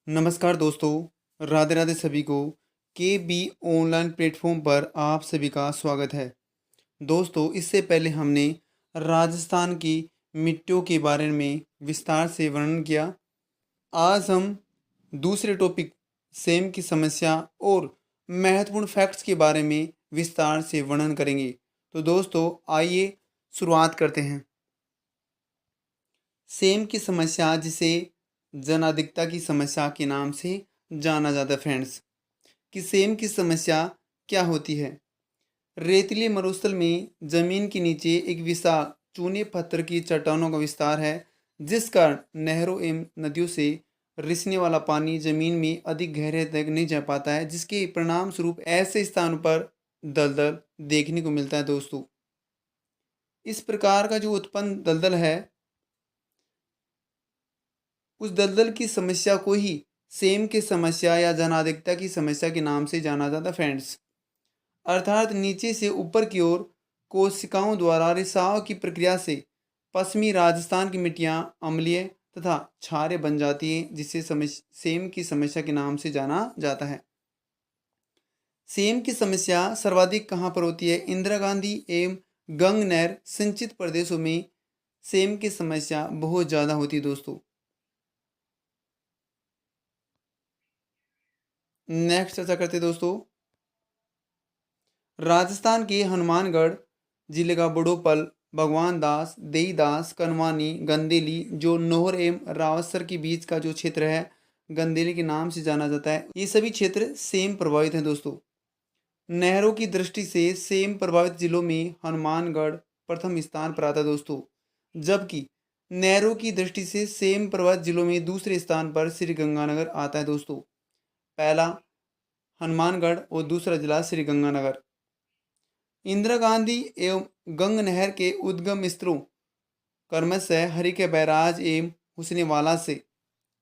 नमस्कार दोस्तों, राधे राधे सभी को। के बी ऑनलाइन प्लेटफॉर्म पर आप सभी का स्वागत है। दोस्तों, इससे पहले हमने राजस्थान की मिट्टियों के बारे में विस्तार से वर्णन किया। आज हम दूसरे टॉपिक सेम की समस्या और महत्वपूर्ण फैक्ट्स के बारे में विस्तार से वर्णन करेंगे। तो दोस्तों, आइए शुरुआत करते हैं। सेम की समस्या, जिसे जनाधिकता की समस्या के नाम से जाना जाता है फ्रेंड्स, कि सेम की समस्या क्या होती है। रेतीले मरुस्थल में जमीन के नीचे एक विशाल चूने पत्थर की चट्टानों का विस्तार है, जिस कारण नहरों एवं नदियों से रिसने वाला पानी जमीन में अधिक गहरे तक नहीं जा पाता है, जिसके परिणाम स्वरूप ऐसे स्थानों पर दलदल देखने को मिलता है। दोस्तों, इस प्रकार का जो उत्पन्न दलदल है, उस दलदल की समस्या को ही सेम की समस्या या जनाधिकता की समस्या के नाम से जाना जाता है फ्रेंड्स। अर्थात नीचे से ऊपर की ओर कोशिकाओं द्वारा रिसाव की प्रक्रिया से पश्चिमी राजस्थान की मिट्टियाँ अम्लीय तथा क्षारीय बन जाती हैं, जिसे सेम की समस्या के नाम से जाना जाता है। सेम की समस्या सर्वाधिक कहाँ पर होती है? इंदिरा गांधी एवं गंग नहर सिंचित प्रदेशों में सेम की समस्या बहुत ज़्यादा होती है। दोस्तों, नेक्स्ट चर्चा करते हैं। दोस्तों, राजस्थान के हनुमानगढ़ जिले का बड़ोपल, भगवान दास, देईदास, कनवानी, गंदेली, जो नोहर एवं रावतसर के बीच का जो क्षेत्र है, गंदेली के नाम से जाना जाता है। ये सभी क्षेत्र सेम प्रभावित हैं। दोस्तों, नहरों की दृष्टि से सेम प्रभावित जिलों में हनुमानगढ़ प्रथम स्थान पर आता है। दोस्तों, जबकि नहरों की दृष्टि से सेम प्रभावित जिलों में दूसरे स्थान पर श्री गंगानगर आता है। दोस्तों, पहला हनुमानगढ़ और दूसरा जिला श्री गंगानगर। इंदिरा गांधी एवं गंग नहर के उद्गम स्थलों क्रमशः हरिके बैराज एवं हुसनेवाला से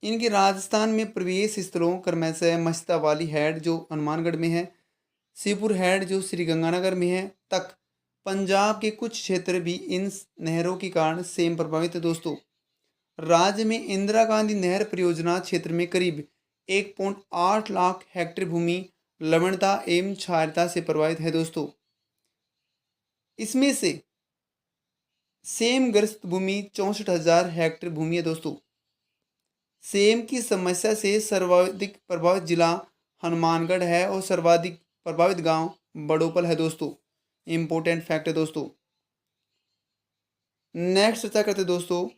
इनके राजस्थान में प्रवेश स्थलों क्रमशः मस्तावाली हेड जो हनुमानगढ़ में है, शिवपुर हेड जो श्री गंगानगर में है, तक पंजाब के कुछ क्षेत्र भी इन नहरों के कारण सेम प्रभावित है। दोस्तों, राज्य में इंदिरा गांधी नहर परियोजना क्षेत्र में करीब 1.8 लाख हेक्टेयर भूमि लवणता एवं क्षारता से प्रभावित है। दोस्तों, इसमें से सेम ग्रस्त भूमि 64,000 हेक्टेयर भूमि है। दोस्तों, सेम की समस्या से सर्वाधिक प्रभावित जिला हनुमानगढ़ है और सर्वाधिक प्रभावित गांव बड़ोपल है। दोस्तों, इंपॉर्टेंट फैक्ट है। दोस्तों, नेक्स्ट चर्चा करते दोस्तों,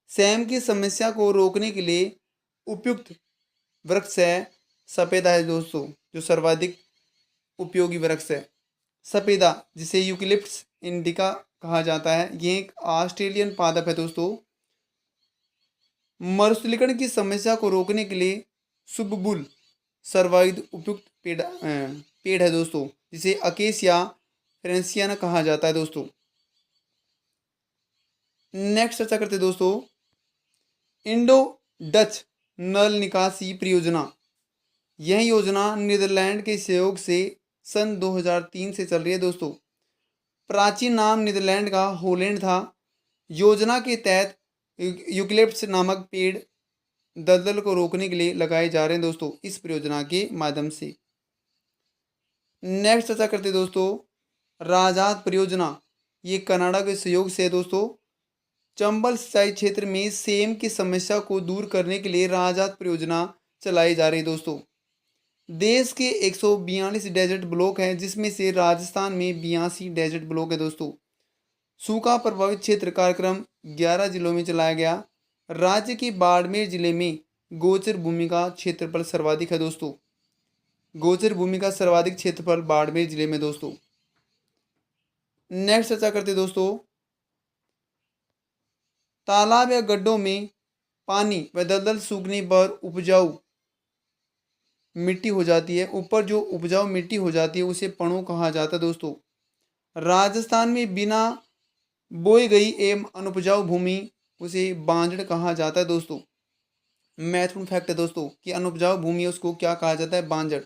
सेम की समस्या को रोकने के लिए उपयुक्त वृक्ष है सफेदा है। दोस्तों, जो सर्वाधिक उपयोगी वृक्ष है सफेदा, जिसे यूकेलिप्टस इंडिका कहा जाता है, ये एक ऑस्ट्रेलियन पादप है। दोस्तों, मरुस्थलीकरण की समस्या को रोकने के लिए सुबबुल सर्वाधिक उपयुक्त पेड़ है। दोस्तों, जिसे अकेसिया फ्रेंसियाना कहा जाता है। दोस्तों, नेक्स्ट चर्चा करते हैं दोस्तों, इंडो डच नल निकासी परियोजना। यह योजना नीदरलैंड के सहयोग से सन 2003 से चल रही है। दोस्तों, प्राचीन नाम नीदरलैंड का होलैंड था। योजना के तहत यूकेलिप्टस नामक पेड़ दलदल को रोकने के लिए लगाए जा रहे हैं। दोस्तों, इस परियोजना के माध्यम से। नेक्स्ट चर्चा करते हैं दोस्तों, राजात परियोजना। ये कनाडा के सहयोग से है। दोस्तों, चंबल सिंचाई क्षेत्र में सेम की समस्या को दूर करने के लिए राजात परियोजना चलाई जा रही है। दोस्तों, देश के 142 डेजर्ट ब्लॉक हैं, जिसमें से राजस्थान में 82 डेजर्ट ब्लॉक है। दोस्तों, सूखा प्रभावित क्षेत्र कार्यक्रम 11 जिलों में चलाया गया। राज्य के बाड़मेर जिले में गोचर भूमि का क्षेत्रफल सर्वाधिक है। दोस्तों, गोचर भूमि का सर्वाधिक क्षेत्रफल बाड़मेर जिले में। दोस्तों, नेक्स्ट चर्चा करते दोस्तों, तालाब या गड्ढों में पानी व दलदल सूखने पर उपजाऊ मिट्टी हो जाती है। ऊपर जो उपजाऊ मिट्टी हो जाती है उसे पणों कहा जाता है। दोस्तों, राजस्थान में बिना बोई गई एवं अनुपजाऊ भूमि उसे बांजड़ कहा जाता है। दोस्तों, महत्वपूर्ण फैक्ट है दोस्तों कि अनुपजाऊ भूमि उसको क्या कहा जाता है? बांजड़।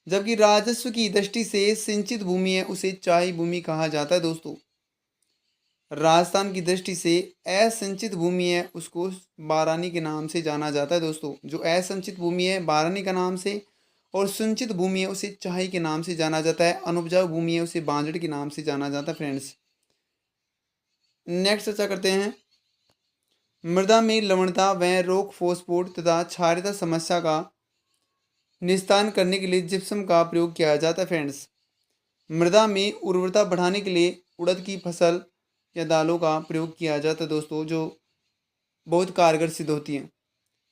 जबकि राजस्व की दृष्टि से सिंचित भूमि है उसे चाही भूमि कहा जाता है। दोस्तों, राजस्थान की दृष्टि से असिंचित भूमि है उसको बारानी के नाम से जाना जाता है दोस्तों। जो असिंचित भूमि है बारानी का नाम से, और सिंचित भूमि है उसे चाही के नाम से जाना जाता है। अनुपजाऊ भूमि है उसे बांजड़ के नाम से जाना जाता है फ्रेंड्स। नेक्स्ट चर्चा करते हैं, मृदा में लवणता व रोग फोस्फोट तथा क्षारीयता समस्या का निस्तारण करने के लिए जिप्सम का प्रयोग किया जाता है फ्रेंड्स। मृदा में उर्वरता बढ़ाने के लिए उड़द की फसल या दालों का प्रयोग किया जाता है दोस्तों, जो बहुत कारगर सिद्ध होती हैं।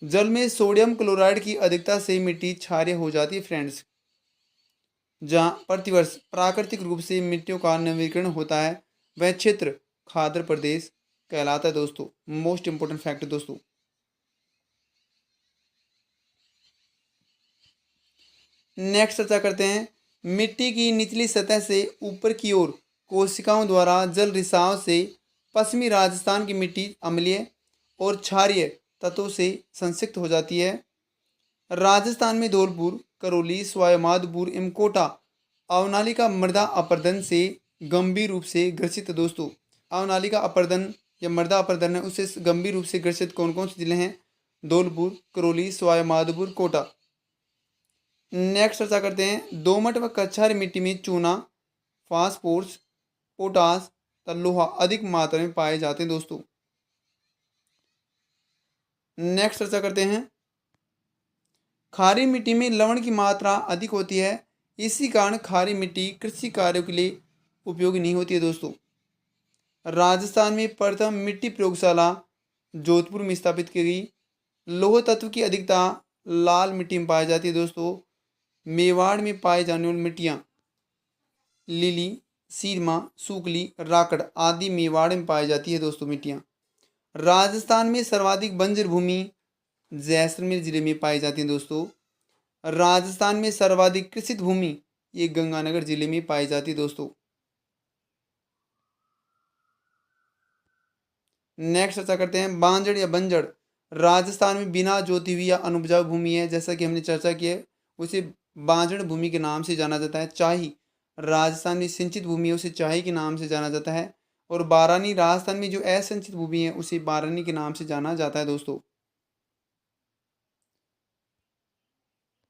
जल में सोडियम क्लोराइड की अधिकता से मिट्टी क्षारीय हो जाती है फ्रेंड्स। जहाँ प्रतिवर्ष प्राकृतिक रूप से मिट्टियों का नवीकरण होता है वह क्षेत्र खाद्य प्रदेश कहलाता है दोस्तों। मोस्ट इंपोर्टेंट फैक्ट दोस्तों। नेक्स्ट चर्चा करते हैं, मिट्टी की निचली सतह से ऊपर की ओर कोशिकाओं द्वारा जल रिसाव से पश्चिमी राजस्थान की मिट्टी अम्लीय और क्षारीय तत्वों से संसिक्त हो जाती है। राजस्थान में धौलपुर, करौली, सवाईमाधोपुर एवं कोटा अवनालिका मृदा अपरदन से गंभीर रूप से ग्रसित है दोस्तों। अवनालिका अपरदन या मृदा अपरदन है उससे गंभीर रूप से ग्रसित कौन कौन से जिले हैं? धौलपुर, करौली, सवाईमाधोपुर, कोटा। नेक्स्ट चर्चा करते हैं, दोमट व कछार मिट्टी में चूना, फास्फोरस, पोटास तथा लोहा अधिक मात्रा में पाए जाते हैं दोस्तों। नेक्स्ट चर्चा करते हैं, खारी मिट्टी में लवण की मात्रा अधिक होती है, इसी कारण खारी मिट्टी कृषि कार्यों के लिए उपयोगी नहीं होती है दोस्तों। राजस्थान में प्रथम मिट्टी प्रयोगशाला जोधपुर में स्थापित की गई। लौह तत्व की अधिकता लाल मिट्टी में पाई जाती है दोस्तों। मेवाड़ में पाई जाने वाली मिट्टियाँ लीली, सीरमा, सूकली, राकड़ आदि मेवाड़ में पाई जाती है दोस्तों मिट्टियाँ। राजस्थान में सर्वाधिक बंजर भूमि जैसलमेर जिले में पाई जाती है दोस्तों। राजस्थान में सर्वाधिक कृषित भूमि ये गंगानगर जिले में पाई जाती है दोस्तों। नेक्स्ट चर्चा करते हैं, बांजड़ या बंजड़ राजस्थान में बिना जोती हुई या अनुपजाऊ भूमि है, जैसा कि हमने चर्चा की है उसे बांजड़ भूमि के नाम से जाना जाता है। चाही राजस्थान में सिंचित भूमि है उसे चाही के नाम से जाना जाता है। और बारानी राजस्थान में जो असिंचित भूमि है उसे बारानी के नाम से जाना जाता है दोस्तों।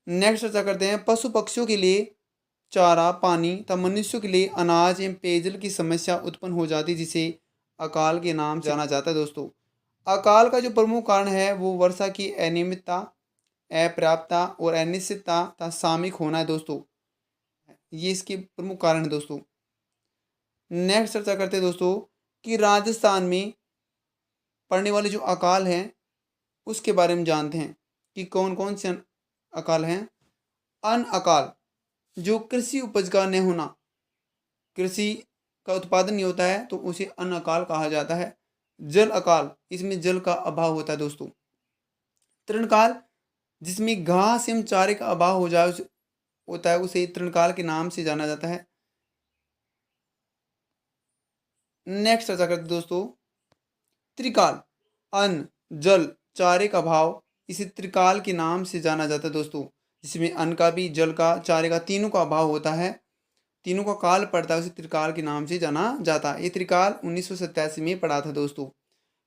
नेक्स्ट चर्चा करते हैं, पशु पक्षियों के लिए चारा, पानी तथा मनुष्यों के लिए अनाज एवं पेयजल की समस्या उत्पन्न हो जाती है, जिसे अकाल के नाम से जाना जाता है दोस्तों। अकाल का जो प्रमुख कारण है वो वर्षा की अनियमितता, अपर्याप्तता और अनिश्चितता तथा सामयिक होना है दोस्तों। ये इसके प्रमुख कारण है दोस्तों। नेक्स्ट चर्चा करते हैं दोस्तों कि राजस्थान में पड़ने वाले जो अकाल हैं उसके बारे में जानते हैं कि कौन कौन से अकाल हैं। अन्न अकाल, जो कृषि उपज का न होना, कृषि का उत्पादन नहीं होता है तो उसे अन्न अकाल कहा जाता है। जल अकाल, इसमें जल का अभाव होता है दोस्तों। तृणकाल, जिसमें घास एवं चारे का अभाव हो जाए होता है उसे तृणकाल के नाम से जाना जाता है। नेक्स्ट चर्चा करते दोस्तों, त्रिकाल, अन्न, जल, चारे का अभाव, इसे त्रिकाल के नाम से जाना जाता है दोस्तों। जिसमें अन्न का भी, जल का, चारे का, तीनों का अभाव होता है, तीनों का काल पड़ता है, उसे त्रिकाल के नाम से जाना जाता है। ये त्रिकाल 1987 में पड़ा था दोस्तों।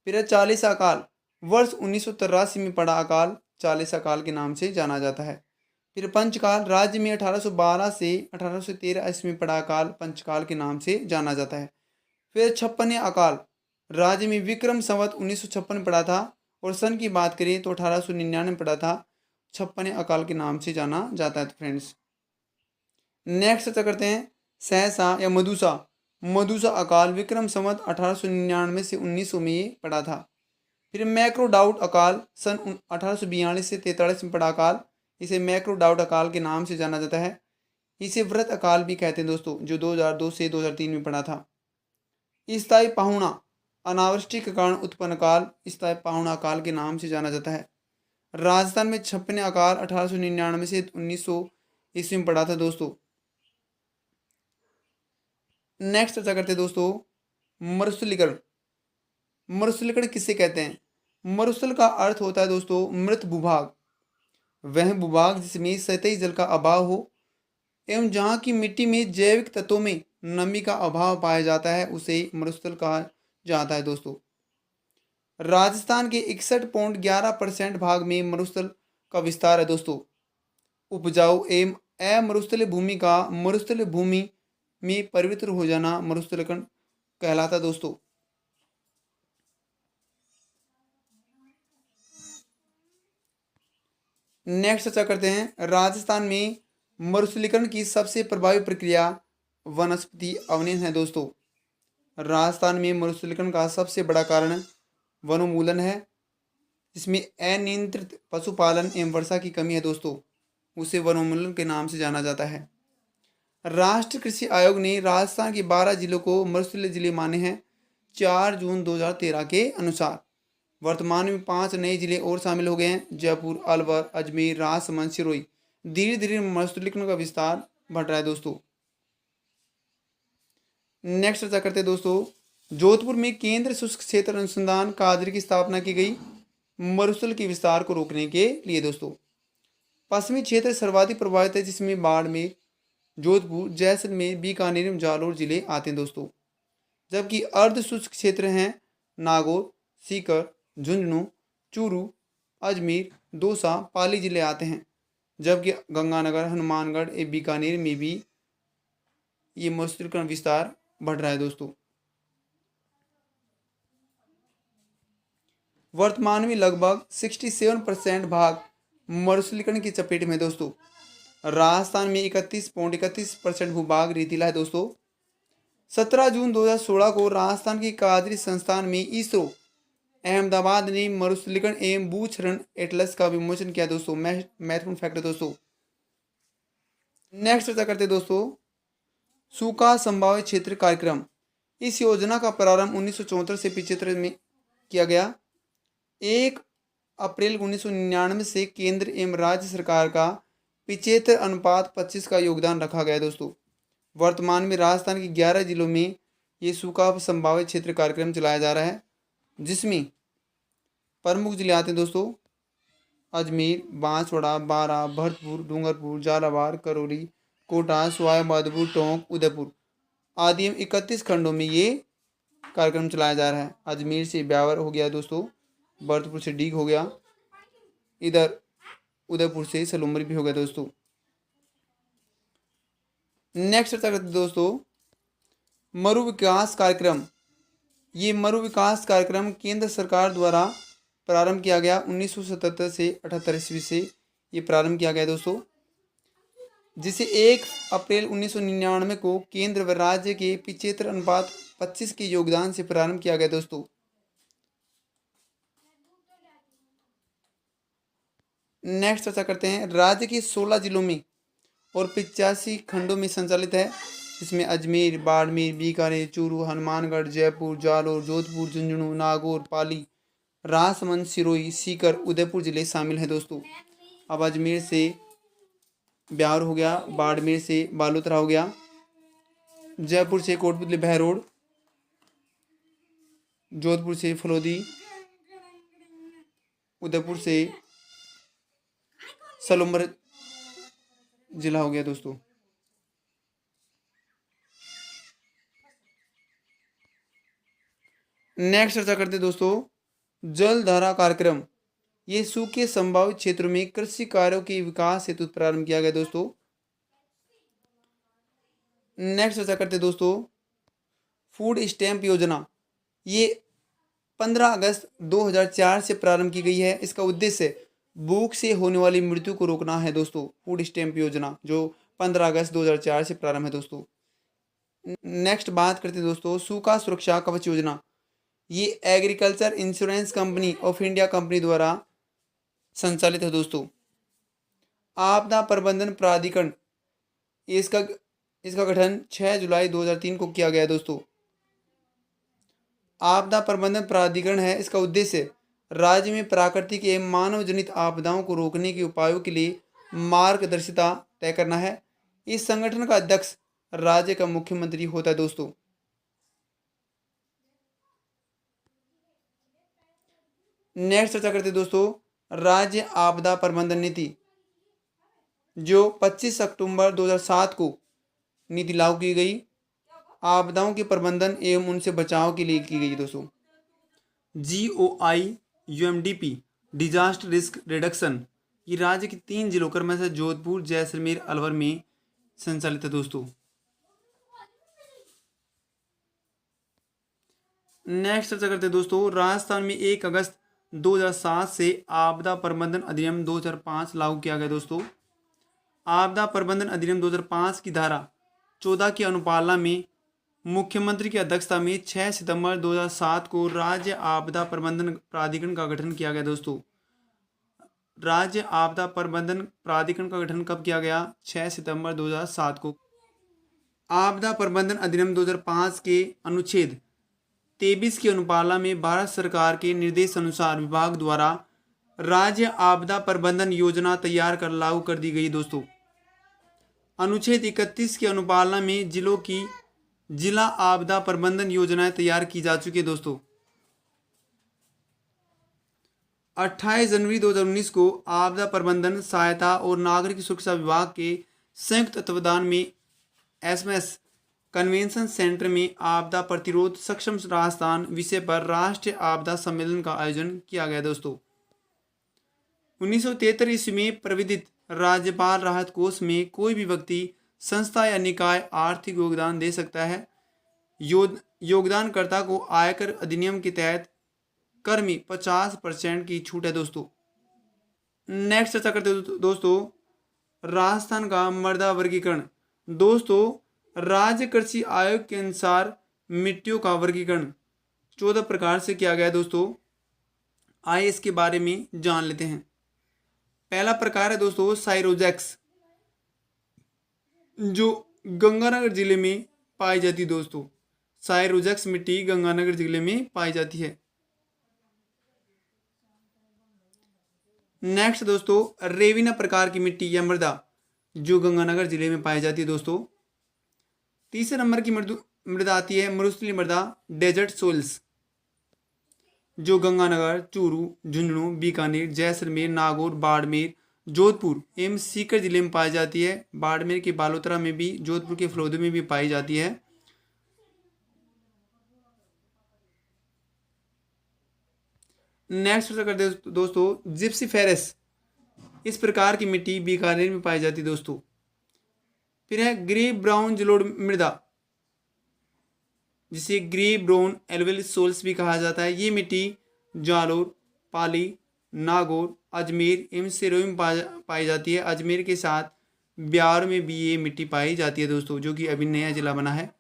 फिर 40 अकाल, वर्ष 1983 में पड़ा अकाल 40 अकाल के नाम से जाना जाता है। फिर पंचकाल, राज्य में 1812 से 1813 ईस्वी में पड़ा अकाल पंचकाल के नाम से जाना जाता है। फिर 56 अकाल, राज्य में विक्रम संवत 1956 पड़ा था, और सन की बात करें तो 1899 में पड़ा था। 56 अकाल के नाम से जाना जाता है फ्रेंड्स। नेक्स्ट चर्चा करते हैं, सहसा या मधुसा, मधुसा अकाल विक्रम संवत 1899 से 1900 में ये पड़ा था। फिर मैक्रोडाउट अकाल सन 1842 से 43 में पड़ा अकाल, इसे मैक्रोडाउट अकाल के नाम से जाना जाता है। इसे व्रत अकाल भी कहते हैं दोस्तों, जो 2002 से 2003 में पड़ा था। स्थायी पाहुणा, अनावृष्टि के कारण उत्पन्न अकाल, स्थायी पाहुणा अकाल के नाम से जाना जाता है। राजस्थान में 56 अकाल 1899 से 1900 ईस्वी में पड़ा था दोस्तों। नेक्स्ट चर्चा करते हैं दोस्तों, मरुस्थलीकरण। मरुस्थलीकरण किसे कहते हैं? मरुस्थल का अर्थ होता है दोस्तों मृत भूभाग, वह भूभाग जिसमें सतही जल का अभाव हो एवं जहाँ की मिट्टी में जैविक तत्वों में नमी का अभाव पाया जाता है उसे मरुस्थल का जाता है दोस्तों। राजस्थान के 61.11% भाग में मरुस्थल का विस्तार है दोस्तों। उपजाऊ एवं अमरुस्थलीय भूमि का मरुस्थलीय भूमि में परिवर्तित हो जाना मरुस्थलीकरण कहलाता है दोस्तों। नेक्स्ट चर्चा करते हैं राजस्थान में मरुस्थलीकरण की सबसे प्रभावी प्रक्रिया वनस्पति अवनयन है दोस्तों। राजस्थान में मरुस्थलीकरण का सबसे बड़ा कारण वनोन्मूलन है, जिसमें अनियंत्रित पशुपालन एवं वर्षा की कमी है दोस्तों, उसे वनोन्मूलन के नाम से जाना जाता है। राष्ट्रीय कृषि आयोग ने राजस्थान के 12 जिलों को मरुस्थलीय जिले माने हैं 4 जून 2013 के अनुसार। वर्तमान में 5 नए जिले और शामिल हो गए हैं, जयपुर, अलवर, अजमेर, राजसमंद, सिरोही। धीरे धीरे मरुस्थलीकरण का विस्तार बढ़ रहा है दोस्तों। नेक्स्ट चर्चा करते हैं दोस्तों जोधपुर में केंद्र शुष्क क्षेत्र अनुसंधान कादर की स्थापना की गई मरुस्थल के विस्तार को रोकने के लिए दोस्तों। पश्चिमी क्षेत्र सर्वाधिक प्रभावित है, जिसमें बाड़मेर, जोधपुर, जैसलमेर, बीकानेर एवं जालोर जिले आते हैं दोस्तों। जबकि अर्ध शुष्क क्षेत्र हैं नागौर, सीकर, झुंझुनू, चूरू, अजमेर, दौसा, पाली जिले आते हैं। जबकि गंगानगर, हनुमानगढ़ एवं बीकानेर में भी ये मरुस्थलीकरण विस्तार बढ़ रहा है दोस्तों। वर्तमान में लगभग 67% भाग मरुस्थलीकरण की चपेट में दोस्तों। राजस्थान में 31.31% भूभाग रेतीला है दोस्तों। 17 जून 2016 को राजस्थान के कादरी संस्थान में इसरो अहमदाबाद ने मरुस्थलीकरण एवं भूक्षरण एटलस का विमोचन किया दोस्तों। महत्वपूर्ण फैक्ट है दोस्तों। नेक्स्ट चर्चा करते हैं दोस्तों सूखा संभावित क्षेत्र कार्यक्रम। इस योजना का प्रारंभ 1974 से 75 में किया गया। 1 अप्रैल 1999 से केंद्र एवं राज्य सरकार का 75:25 का योगदान रखा गया दोस्तों। वर्तमान में राजस्थान के 11 जिलों में ये सूखा संभावित क्षेत्र कार्यक्रम चलाया जा रहा है, जिसमें प्रमुख जिले आते हैं दोस्तों अजमेर, बांसवाड़ा, बारा, भरतपुर, डूंगरपुर, झालावाड़, करौली, कोटा, सवाई माधोपुर, टोंक, उदयपुर आदि 31 खंडों में ये कार्यक्रम चलाया जा रहा है। अजमेर से ब्यावर हो गया दोस्तों, भरतपुर से डीग हो गया, इधर उदयपुर से सलूमरी भी हो गया दोस्तों। नेक्स्ट चर्चा करते दोस्तों मरु विकास कार्यक्रम। ये मरु विकास कार्यक्रम केंद्र सरकार द्वारा प्रारंभ किया गया 1977 से 78 ईस्वी से ये प्रारंभ किया गया दोस्तों, जिसे 1 अप्रैल 1999 को केंद्र व राज्य के 75:25 के योगदान से प्रारंभ किया गया दोस्तों। नेक्स्ट चर्चा करते हैं राज्य के 16 जिलों में और 85 खंडों में संचालित है, जिसमें अजमेर, बाड़मेर, बीकानेर, चूरू, हनुमानगढ़, जयपुर, जालोर, जोधपुर, झुंझुनू, नागौर, पाली, राजसमंद, सिरोही, सीकर, उदयपुर जिले शामिल हैं दोस्तों। अब अजमेर से ब्यावर हो गया, बाड़मेर से बालोतरा हो गया, जयपुर से कोटपुतली बहरोड, जोधपुर से फलोदी, उदयपुर से सलूमर जिला हो गया दोस्तों। नेक्स्ट चर्चा करते दोस्तों जलधारा कार्यक्रम। ये सूखे संभावित क्षेत्रों में कृषि कार्यों के विकास हेतु प्रारंभ किया गया दोस्तों। नेक्स्ट चर्चा करते दोस्तों फूड स्टैंप योजना। ये 15 अगस्त 2004 से प्रारंभ की गई है। इसका उद्देश्य भूख से होने वाली मृत्यु को रोकना है दोस्तों। फूड स्टैंप योजना जो 15 अगस्त 2004 से प्रारंभ है दोस्तों। नेक्स्ट बात करते हैं दोस्तों सूखा सुरक्षा कवच योजना। ये agriculture insurance company of India company द्वारा संचालित है दोस्तों। आपदा प्रबंधन प्राधिकरण इसका गठन 6 जुलाई 2003 को किया गया दोस्तों। आपदा प्रबंधन प्राधिकरण है, इसका उद्देश्य राज्य में प्राकृतिक एवं मानव जनित आपदाओं को रोकने के उपायों के लिए मार्गदर्शिता तय करना है। इस संगठन का अध्यक्ष राज्य का मुख्यमंत्री होता है दोस्तों। नेक्स्ट चर्चा करते दोस्तों राज्य आपदा प्रबंधन नीति, जो 25 अक्टूबर 2007 को नीति लागू की गई। आपदाओं के प्रबंधन एवं उनसे बचाव के लिए की गई दोस्तों। GOI UMDP disaster risk reduction, ये राज्य के 3 जिलों में से जोधपुर, जैसलमेर, अलवर में संचालित है दोस्तों। नेक्स्ट चर्चा करते हैं दोस्तों, राजस्थान में 1 अगस्त 2007 से आपदा प्रबंधन अधिनियम 2005 लागू किया गया दोस्तों। आपदा प्रबंधन अधिनियम 2005 की धारा 14 की अनुपालना में मुख्यमंत्री की अध्यक्षता में 6 सितंबर 2007 को राज्य आपदा प्रबंधन प्राधिकरण का गठन किया गया दोस्तों। राज्य आपदा प्रबंधन प्राधिकरण का गठन कब किया गया? 6 सितंबर 2007 को। आपदा प्रबंधन अधिनियम 2005 के अनुच्छेद 23 की अनुपालना में भारत सरकार के निर्देश अनुसार विभाग द्वारा राज्य आपदा प्रबंधन योजना तैयार कर लागू कर दी गई दोस्तों। अनुच्छेद 31 की अनुपालना में जिलों की जिला आपदा प्रबंधन योजनाएं तैयार की जा चुकी है दोस्तों। 28 जनवरी 2019 को आपदा प्रबंधन सहायता और नागरिक सुरक्षा विभाग के संयुक्त तत्वावधान में SMS कन्वेंशन सेंटर में आपदा प्रतिरोध सक्षम राजस्थान विषय पर राष्ट्रीय आपदा सम्मेलन का आयोजन किया गया दोस्तों। 1973 ईस्वी में प्रविधित राज्यपाल राहत कोष में कोई भी व्यक्ति, संस्था या निकाय आर्थिक योगदान दे सकता है। योगदानकर्ता को आयकर अधिनियम के तहत कर में 50% की छूट है दोस्तों। नेक्स्ट चर्चा करते हैं दोस्तों, राजस्थान का मृदा वर्गीकरण। दोस्तों, राज्य कृषि आयोग के अनुसार मिट्टियों का वर्गीकरण 14 प्रकार से किया गया है दोस्तों। आइए इसके बारे में जान लेते हैं। पहला प्रकार है दोस्तों साइरोजेक्स, जो गंगानगर जिले में पाई जाती है दोस्तों। साइरोजेक्स मिट्टी गंगानगर जिले में पाई जाती है। नेक्स्ट दोस्तों रेविना प्रकार की मिट्टी या मृदा, जो गंगानगर जिले में पाई जाती है दोस्तों। तीसरे नंबर की मृदा आती है मरुस्थलीय मृदा, डेजर्ट सोइल्स, जो गंगानगर, चूरू, झुंझुनू, बीकानेर, जैसलमेर, नागौर, बाड़मेर, जोधपुर एवं सीकर जिले में पाई जाती है। बाड़मेर के बालोतरा में भी, जोधपुर के फलोदी में भी पाई जाती है। नेक्स्ट करते हैं दोस्तों जिप्सीफेरस, इस प्रकार की मिट्टी बीकानेर में पाई जाती है दोस्तों। फिर है ग्रे ब्राउन जलोढ़ मृदा, जिसे ग्रे ब्राउन एल्वेल सोल्स भी कहा जाता है। ये मिट्टी जालोर, पाली, नागौर, अजमेर एवं सिरोही में पाई जाती है। अजमेर के साथ ब्यावर में भी ये मिट्टी पाई जाती है दोस्तों, जो कि अभी नया जिला बना है।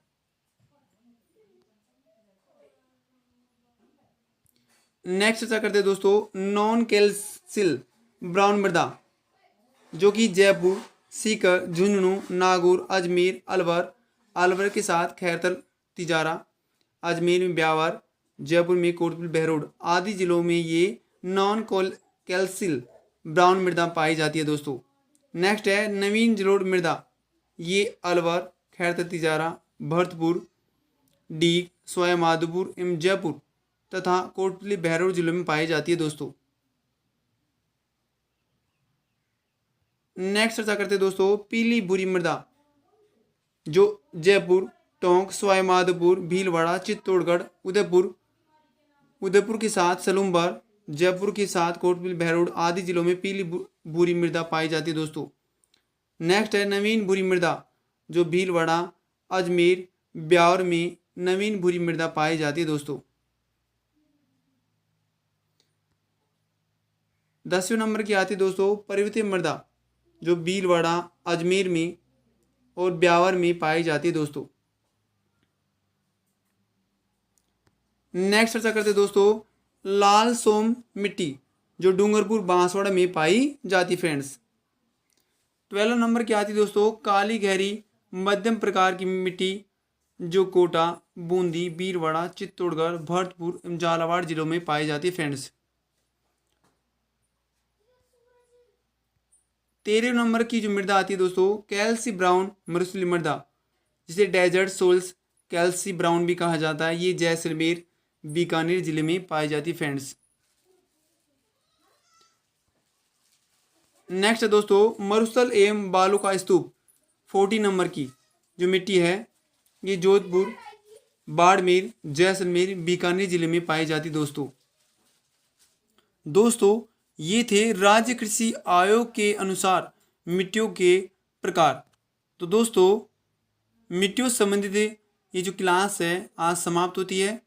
नेक्स्ट चर्चा करते हैं दोस्तों नॉन कैल्सिल ब्राउन मृदा, जो कि जयपुर, सीकर, झुंझुनू, नागौर, अजमेर, अलवर के साथ खैरतल, तिजारा, अजमेर में ब्यावर, जयपुर में कोटपुल, बहरोड आदि जिलों में ये नॉन कैल्सिल ब्राउन मृदा पाई जाती है दोस्तों। नेक्स्ट है नवीन जलोढ़ मृदा, ये अलवर, खैरतल, तिजारा, भरतपुर, डीग, सवाई माधोपुर एवं जयपुर तथा कोटपुली, बहरोड जिलों में पाई जाती है दोस्तों। नेक्स्ट चर्चा करते हैं दोस्तों पीली भूरी मृदा, जो जयपुर, टोंक, सवाई माधोपुर, भीलवाड़ा, चित्तौड़गढ़, उदयपुर के साथ सलूमबर, जयपुर के साथ कोटपुल, बहरोड आदि जिलों में पीली भूरी मृदा पाई जाती है दोस्तों। नेक्स्ट है नवीन भूरी मृदा, जो भीलवाड़ा, अजमेर, ब्यावर में नवीन भूरी मृदा पाई जाती है दोस्तों। 10वें नंबर की आती है दोस्तों पर्वतीय मृदा, जो भीलवाड़ा, अजमेर में और ब्यावर में पाई जाती है दोस्तों। नेक्स्ट चर्चा करते हैं दोस्तों लाल सोम मिट्टी, जो डूंगरपुर, बांसवाड़ा में पाई जाती फ्रेंड्स। 12 नंबर की आती है दोस्तों काली गहरी मध्यम प्रकार की मिट्टी, जो कोटा, बूंदी, बीरवाड़ा, चित्तौड़गढ़, भरतपुर एवं झालावाड़ जिलों में पाई जाती है फ्रेंड्स। 13 नंबर की जो मृदा आती है दोस्तों कैल्सी ब्राउन मरुस्थलीय मृदा, जिसे डेजर्ट सोल्स कैल्सी ब्राउन भी कहा जाता है। ये जैसलमेर, बीकानेर जिले में पाई जाती है फ्रेंड्स। नेक्स्ट है दोस्तों मरुस्थल एवं बालू का स्तूप, 14 नंबर की जो मिट्टी है ये जोधपुर, बाड़मेर, जैसलमेर, बीकानेर जिले में पाई जाती दोस्तों ये थे राज्य कृषि आयोग के अनुसार मिट्टियों के प्रकार। तो दोस्तों मिट्टियों से संबंधित ये जो क्लास है आज समाप्त होती है।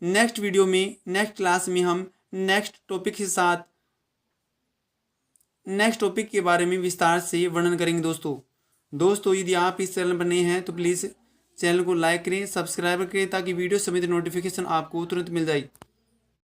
नेक्स्ट वीडियो में, नेक्स्ट क्लास में हम नेक्स्ट टॉपिक के बारे में विस्तार से वर्णन करेंगे दोस्तों यदि आप इस चैनल पर नए हैं तो प्लीज़ चैनल को लाइक करें, सब्सक्राइब करें ताकि वीडियो समेत नोटिफिकेशन आपको तुरंत मिल जाए।